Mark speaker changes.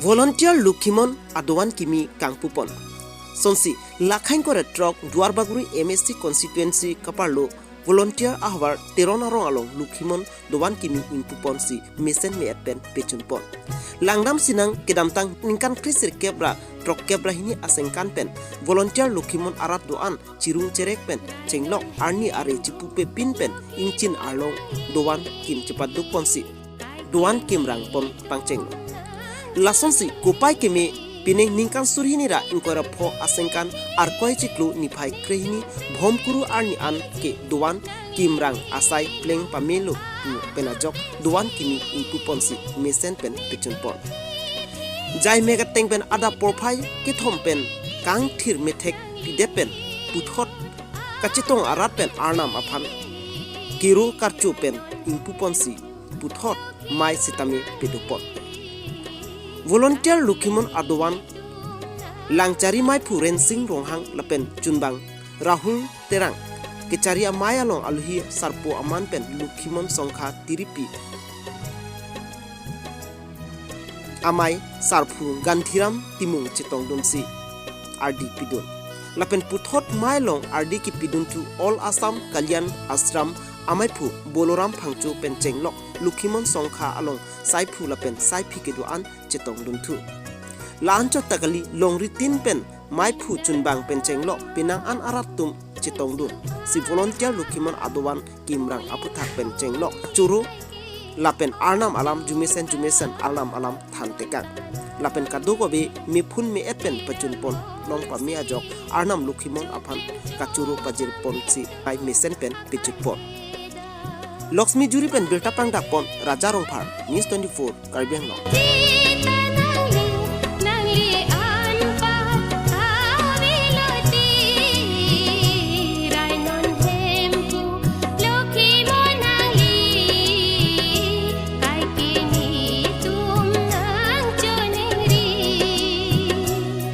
Speaker 1: Volunteer Lokhimon kimi kangpu pon. Sonsi lakhain ko retrok Duarbaguri MSC constituency kaparlo volunteer ahwar teronarong along Lokhimon Dovan kimi impupon si mesen me pen pechun pon. Langdam sinang kedamtang ningkan krisir kebra trok kebra hini asengkan pen volunteer Lokhimon arat doan cirung cerek pen cenglok arni are cipupe pin pen ingcin arlong Dovan kim cepat duk pon si Dovan kim rang pon pangceng. Lasonsi kupai kimi pining ningkan surhini ra ingkora pho asengkan arkoi ciklu niphai krehini bhomkuru arni an ke Dovan kimrang asai pleng pamelo penajok Dovan kimi impuponsi mesen pen pechun pon jai mega teng pen ada porphai ke thom pen kang thir methek pidepen puthot kachitong arat pen arnam aphan kiru karchu pen impuponsi puthot mai sitami pedupon. Volunteer Lokhimon Dovan langcari mai phuren sing ronghang lapen chunbang rahul terang kecari amai along alhi sarpo aman pen Lokhimon songkha tiripi amai sarphu ganthiram timung chitong dumsi RD pidun lapen puthot mai long RD ki pidun tu All Assam Kalyan Ashram amai phu boloram phangchu pen chenglok Lokhimon songkha along saiphu lapen saipi ke doan chetong dumthu lancho takali longri tin pen mai phu chunbang pen chenglok pinang an aratum chetong dun si volunteer Lokhimon Dovan kimrang aputhak pen chenglok churu lapen arnam alam jumesen alam thantekang lapen kadogo be mi phun me epen pachun pon long pa mi ajok arnam Lokhimon aphan kachuru pajir pon si ai mesen pen pichut pon Loksmi juri pen berta pang dak pon Raja Rongphar News 24 Karbiang Long.